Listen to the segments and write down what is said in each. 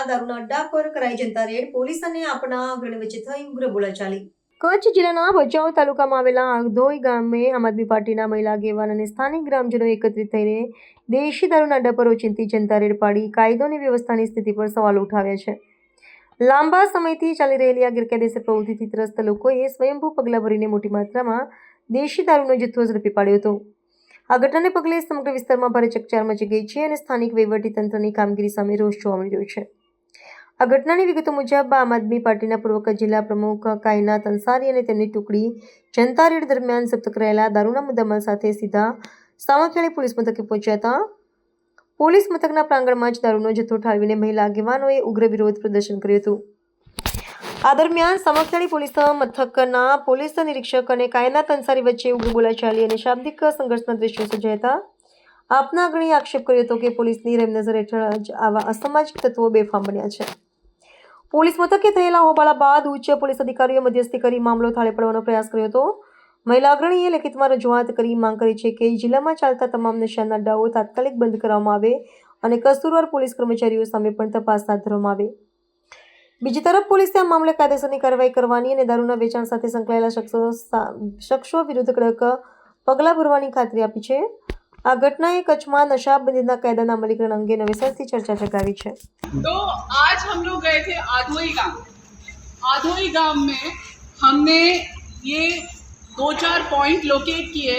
દારૂના અડ્ડા પર કરાઈ જનતા રેડ, પોલીસ અને આપના અગ્રણી વચ્ચે થઈ ઉગ્ર બોલાચાલી। કચ્છ જિલ્લાના ભચાઉ તાલુકામાં આવેલા આગધોઈ ગામે આમ આદમી પાર્ટીના મહિલા આગેવાન અને સ્થાનિક ગ્રામજનો એકત્રિત થઈને દેશી દારૂના અડ્ડા પર ઓચિંતી જનતા રેડ પાડી કાયદો અને વ્યવસ્થાની સ્થિતિ પર સવાલો ઉઠાવ્યા છે। લાંબા સમયથી ચાલી રહેલી આ ગેરકાયદેસર પ્રવૃત્તિથી ત્રસ્ત લોકોએ સ્વયંભૂ પગલાં ભરીને મોટી માત્રામાં દેશી દારૂનો જથ્થો ઝડપી પાડ્યો હતો। આ ઘટનાને પગલે સમગ્ર વિસ્તારમાં ભારે ચકચાર મચી ગઈ છે અને સ્થાનિક વહીવટીતંત્રની કામગીરી સામે રોષ જોવા મળી રહ્યો છે। આ ઘટનાની વિગતો મુજબ આમ આદમી પાર્ટીના પૂર્વ કચ્છ જિલ્લા પ્રમુખ કાયનાત અંસારી અને તેમની ટુકડી જનતા રેડ દરમિયાન જપ્ત કરાયેલા દારૂના મુદ્દામાલ સાથે સીધા સામખિયાળી પોલીસ મથકે પહોંચ્યા હતા। પોલીસ મથકના પ્રાંગણમાં જ દારૂનો જથ્થો ઠાલવીને મહિલા આગેવાનોએ ઉગ્ર વિરોધ પ્રદર્શન કર્યું હતું। આ દરમિયાન સામખિયાળી પોલીસ મથકના પોલીસ નિરીક્ષક અને કાયનાત અંસારી વચ્ચે ઉગ્ર બોલાચાલી અને શાબ્દિક સંઘર્ષના દ્રશ્યો સર્જાયા હતા। આપના અગ્રણીએ આક્ષેપ કર્યો હતો કે પોલીસની રેમનજર હેઠળ જ આવા અસામાજિક તત્વો બેફામ બન્યા છે। પોલીસ મથકે થયેલા હોબાળા બાદ ઉચ્ચ પોલીસ અધિકારીઓએ મધ્યસ્થી કરી મામલો થાળે પડવાનો પ્રયાસ કર્યો હતો। મહિલા અગ્રણીએ લેખિતમાં રજૂઆત કરી માંગ કરી છે કે જિલ્લામાં ચાલતા તમામ નશાના અડ્ડાઓ તાત્કાલિક બંધ કરવામાં આવે અને કસૂરવાર પોલીસ કર્મચારીઓ સામે પણ તપાસ હાથ ધરવામાં આવે। બીજી તરફ પોલીસે આ મામલે કાયદેસરની કાર્યવાહી કરવાની અને દારૂના વેચાણ સાથે સંકળાયેલા શખ્સો વિરુદ્ધ કડક પગલાં ભરવાની ખાતરી આપી છે। આ ઘટનાએ કચ્છમાં नशाबंदीના કાયદાના અમલીકરણ અંગે નવેસરથી ચર્ચા જગાવી છે। तो आज हम लोग गए थे आधोई गांव में हमने ये 2-4 पॉइंट लोकेट किए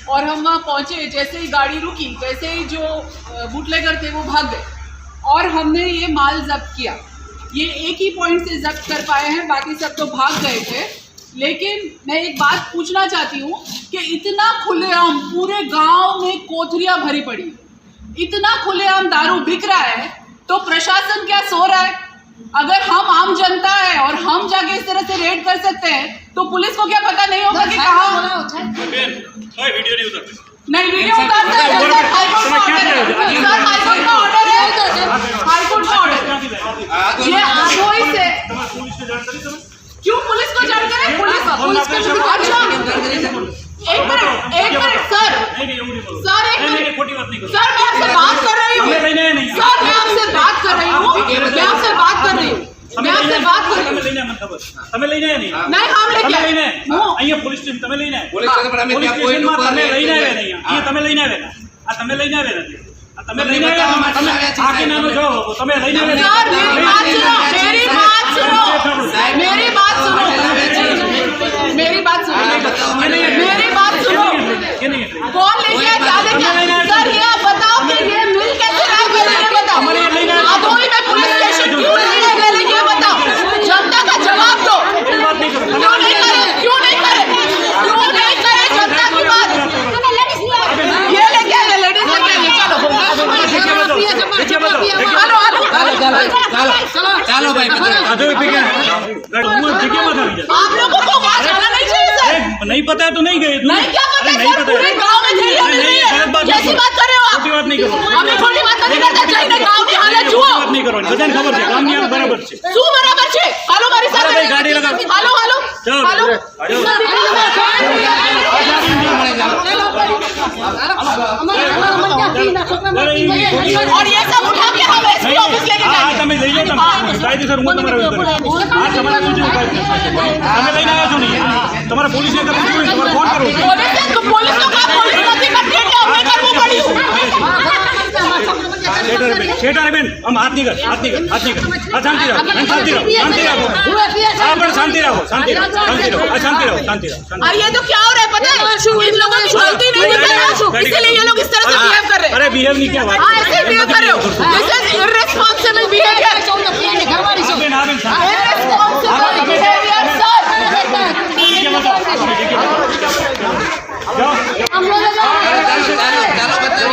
और हम वहाँ पहुँचे। जैसे ही गाड़ी रुकी वैसे ही जो बूटलेगर थे वो भाग गए और हमने ये माल जब्त किया। ये एक ही पॉइंट से जब्त कर पाए हैं, बाकी सब तो भाग गए थे। लेकिन मैं एक बात पूछना चाहती हूँ कि इतना खुलेआम पूरे गांव में कोथरियाँ भरी पड़ी, इतना खुलेआम दारू बिक रहा है तो प्रशासन क्या सो रहा है? अगर हम आम जनता है और हम जाके इस तरह से रेड कर सकते हैं तो पुलिस को क्या पता नहीं होगा कि कहाँ नहीं वीडियो उतारते हैं। हाईकोर्ट का ऑर्डर है, हाईकोर्ट का ऑर्डर ये आधोई से क्यों पुलिस को जान करें? पुलिस को अच्छा एक मिनट सर एक मिनट सर मैं आपसे बात कर रही हूँ सर मैं आपसे बात कर रही हूँ नहीं हम लेके અહીંયા પોલીસ સ્ટેશન તમે લઈને પોલીસ સ્ટેશનમાં તમે લઈને આવ્યા નહીં અહીંયા તમે લઈને આવ્યા આ તમે લઈને આવ્યા નથી આ તમે લઈને આવ્યા તમે આકે નાનો જવાબ આપો તમે લઈને આવ્યા सर मेरी बात सुनो मेरी बात सुनो मेरी बात सुनो कौन लेके आया क्या लेके आया? सर ये आप बताओ कि ये मिल कैसे रहा है? ये बताओ आधोई में पुलिस स्टेशन क्यों नहीं है? पहले ये बताओ, जनता का जवाब दो। क्यों नहीं करे जनता की बात? ये लेके आए लेडीज लेके आए चलो भाई आप लोगों को वहाँ जाना नहीं चाहिए सर। नहीं पता है तो नहीं गए नहीं क्या पता है सर? पूरे गांव में थी या नहीं है? कैसी बात कर रहे हो आप? बात नहीं करो हमें थोड़ी बात नहीं करता चाहिए। गांव की हालत जुओ बात नहीं करो बधाने खबर છે ગામની હાલત બરાબર છે શું બરાબર છે? હાલો મારી સાથે ભાઈ ગાડી લગાવો હાલો ચલો હાલો और ये सब उठा के हम एसपी ऑफिस लेके जाएंगे। તમે લઈ લો કાયદેસર હું તમારા વિરુદ્ધ આ તમારા સૂચના તમે લઈને આવ્યા છો નહીં તમારા પોલીસને તો પૂછ્યું તમારે ફોન કરવો पुलिस तो काम पुलिस નથી કરતી એટલે અમને કરવું પડ્યું। શેઠારે બેન આમ હાથ નહીં કર આ શાંતિ રાખો હા પણ શાંતિ રાખો આ શાંતિ રાખો और ये तो क्या हो रहा है पता है? इन लोगों की गलती नहीं है इसीलिए ये लोग इस तरह से बिहेव कर रहे हैं। अरे बिहेव नहीं क्या बात हाँ ऐसे बिहेव कर रहे हो, दिस इज इररिस्पांसिबल बिहेवियर।